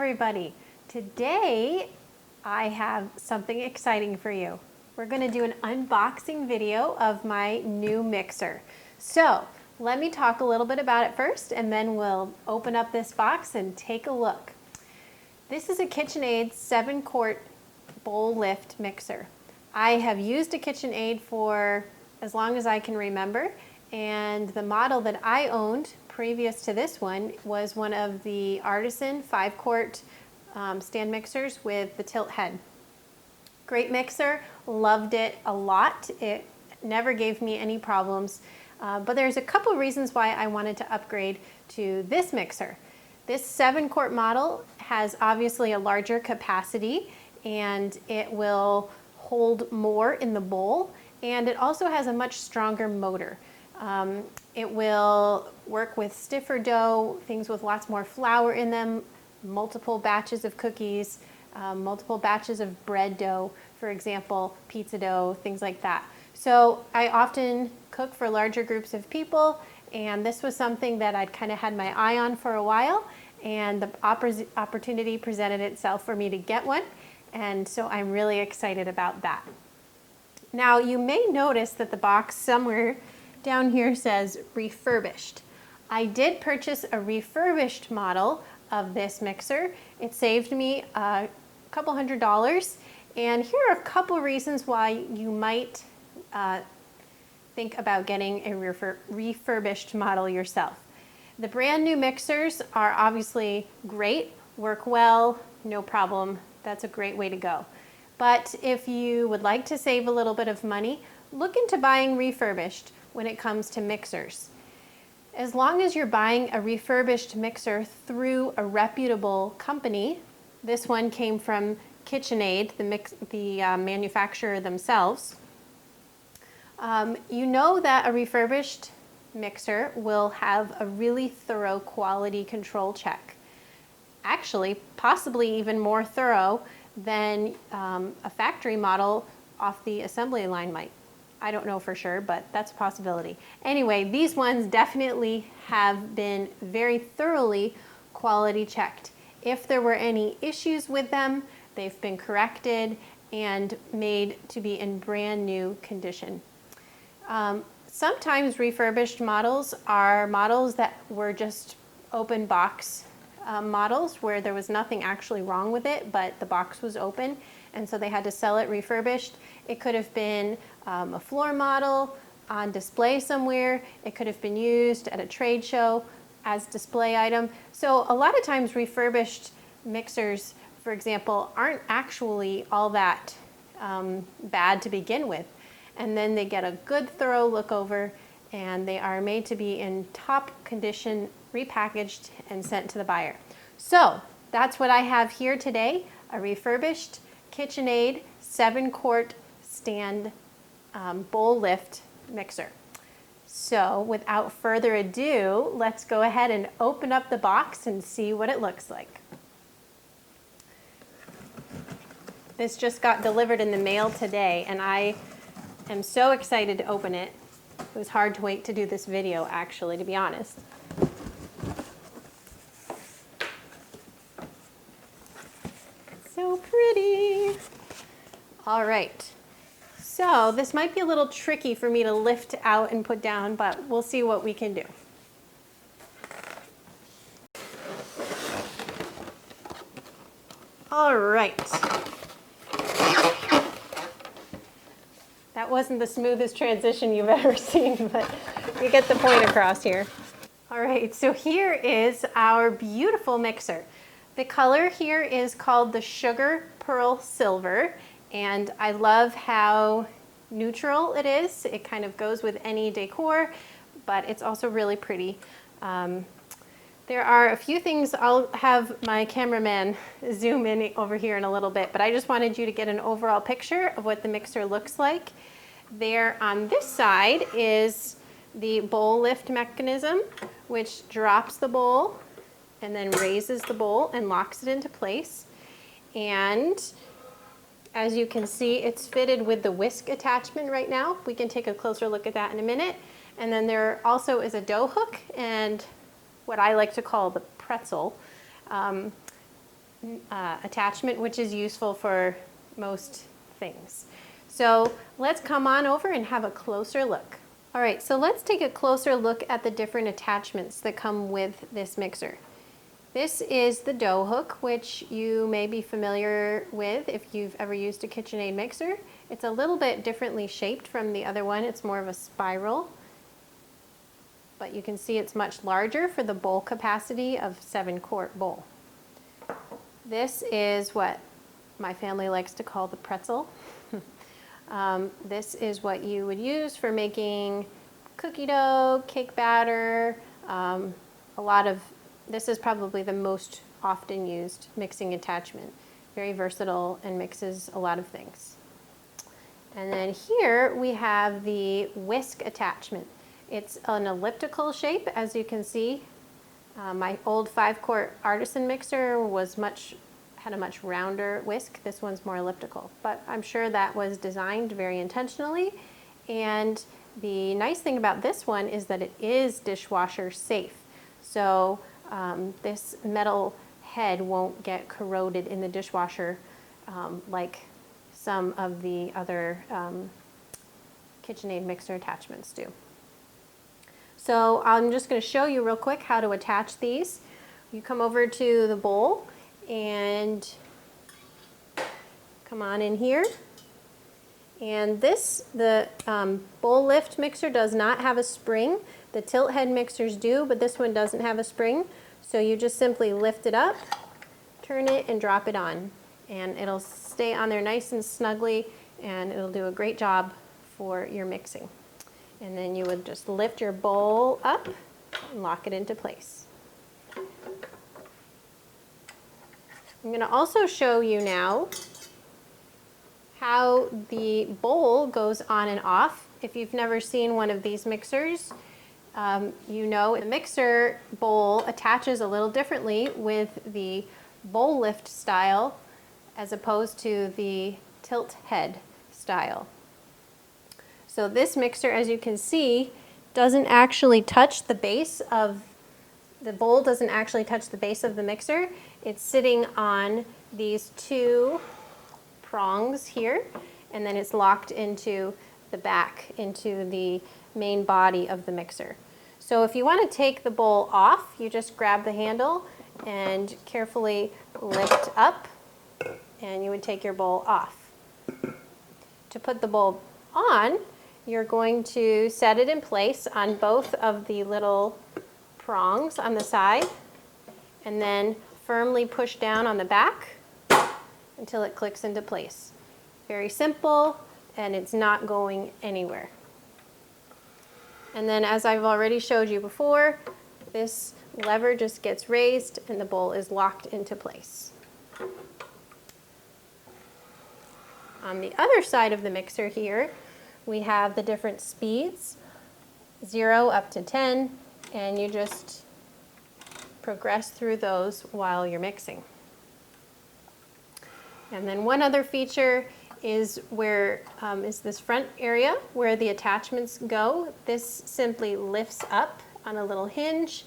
everybody. Today I have something exciting for you. We're going to do an unboxing video of my new mixer. So let me talk a little bit about it first, and then we'll open up this box and take a look. This is a KitchenAid 7-quart bowl lift mixer. I have used a KitchenAid for as long as I can remember, and the model that I owned previous to this one was one of the Artisan 5-quart stand mixers with the tilt head. Great mixer, loved it a lot. It never gave me any problems, but there's a couple reasons why I wanted to upgrade to this mixer. This 7-quart model has obviously a larger capacity, and it will hold more in the bowl, and it also has a much stronger motor. It will work with stiffer dough, things with lots more flour in them, multiple batches of cookies, multiple batches of bread dough, for example, pizza dough, things like that. So I often cook for larger groups of people, and this was something that I'd kind of had my eye on for a while, and the opportunity presented itself for me to get one, and so I'm really excited about that. Now you may notice that the box somewhere down here says refurbished. I did purchase a refurbished model of this mixer. It saved me a couple $100, and here are a couple reasons why you might think about getting a refurbished model yourself. The brand new mixers are obviously great, work well, no problem. That's a great way to go. But if you would like to save a little bit of money, look into buying refurbished when it comes to mixers. As long as you're buying a refurbished mixer through a reputable company, this one came from KitchenAid, the manufacturer themselves, you know that a refurbished mixer will have a really thorough quality control check. Actually, possibly even more thorough than a factory model off the assembly line might. I don't know for sure, but that's a possibility. Anyway, these ones definitely have been very thoroughly quality checked. If there were any issues with them, they've been corrected and made to be in brand new condition. Sometimes refurbished models are models that were just open box models where there was nothing actually wrong with it, but the box was open, and so they had to sell it refurbished. It could have been a floor model on display somewhere. It could have been used at a trade show as display item. So a lot of times refurbished mixers, for example, aren't actually all that bad to begin with. And then they get a good thorough look over, and they are made to be in top condition, repackaged and sent to the buyer. So that's what I have here today, a refurbished KitchenAid 7-quart stand bowl lift mixer. So without further ado, let's go ahead and open up the box and see what it looks like. This just got delivered in the mail today, and I am so excited to open it. It was hard to wait to do this video, actually, to be honest. So pretty. All right. So this might be a little tricky for me to lift out and put down, but we'll see what we can do. All right. That wasn't the smoothest transition you've ever seen, but you get the point across here. All right, so here is our beautiful mixer. The color here is called the Sugar Pearl Silver, and I love how neutral it is. It kind of goes with any decor, but it's also really pretty. There are a few things. I'll have my cameraman zoom in over here in a little bit, but I just wanted you to get an overall picture of what the mixer looks like. There on this side is the bowl lift mechanism, which drops the bowl and then raises the bowl and locks it into place. And as you can see, it's fitted with the whisk attachment right now. We can take a closer look at that in a minute. And then there also is a dough hook and what I like to call the pretzel attachment, which is useful for most things. So let's come on over and have a closer look. All right, so let's take a closer look at the different attachments that come with this mixer. This is the dough hook, which you may be familiar with if you've ever used a KitchenAid mixer. It's a little bit differently shaped from the other one. It's more of a spiral, but you can see it's much larger for the bowl capacity of 7-quart bowl. This is what my family likes to call the pretzel. This is what you would use for making cookie dough, cake batter, this is probably the most often used mixing attachment. Very versatile and mixes a lot of things. And then here we have the whisk attachment. It's an elliptical shape, as you can see. My old 5-quart artisan mixer had a much rounder whisk. This one's more elliptical, but I'm sure that was designed very intentionally. And the nice thing about this one is that it is dishwasher safe. So this metal head won't get corroded in the dishwasher like some of the other KitchenAid mixer attachments do. So I'm just going to show you real quick how to attach these. You come over to the bowl and come on in here. And the bowl lift mixer does not have a spring. The tilt head mixers do, but this one doesn't have a spring. So you just simply lift it up, turn it, and drop it on. And it'll stay on there nice and snugly, and it'll do a great job for your mixing. And then you would just lift your bowl up and lock it into place. I'm going to also show you now how the bowl goes on and off. If you've never seen one of these mixers, you know the mixer bowl attaches a little differently with the bowl lift style as opposed to the tilt head style. So this mixer, as you can see, doesn't actually touch the base of the bowl, doesn't actually touch the base of the mixer. It's sitting on these 2 prongs here, and then it's locked into the back, into the main body of the mixer. So if you want to take the bowl off, you just grab the handle and carefully lift up, and you would take your bowl off. To put the bowl on, you're going to set it in place on both of the little prongs on the side, and then firmly push down on the back until it clicks into place. Very simple, and it's not going anywhere. And then, as I've already showed you before, this lever just gets raised and the bowl is locked into place. On the other side of the mixer here, we have the different speeds, 0 up to 10, and you just progress through those while you're mixing. And then one other feature is is this front area where the attachments go. This simply lifts up on a little hinge,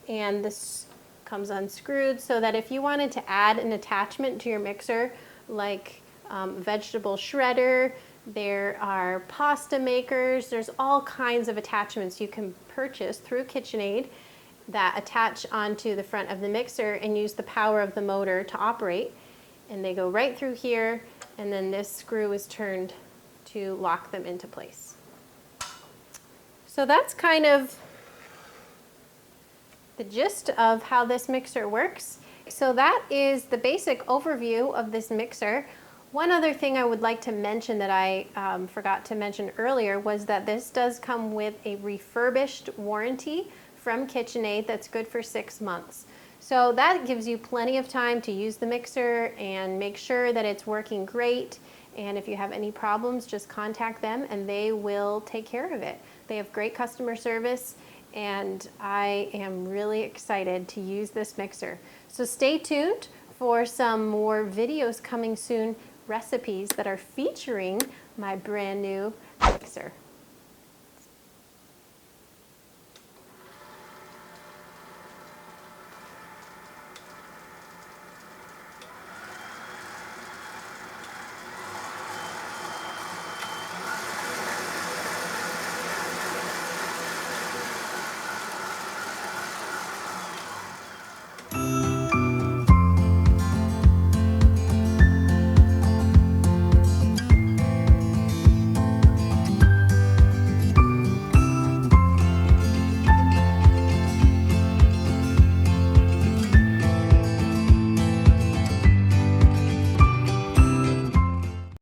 and this comes unscrewed so that if you wanted to add an attachment to your mixer, like vegetable shredder, there are pasta makers, there's all kinds of attachments you can purchase through KitchenAid that attach onto the front of the mixer and use the power of the motor to operate. And they go right through here, and then this screw is turned to lock them into place. So that's kind of the gist of how this mixer works. So that is the basic overview of this mixer. One other thing I would like to mention that I forgot to mention earlier was that this does come with a refurbished warranty from KitchenAid that's good for 6 months. So that gives you plenty of time to use the mixer and make sure that it's working great. And if you have any problems, just contact them and they will take care of it. They have great customer service, and I am really excited to use this mixer. So stay tuned for some more videos coming soon, recipes that are featuring my brand new mixer.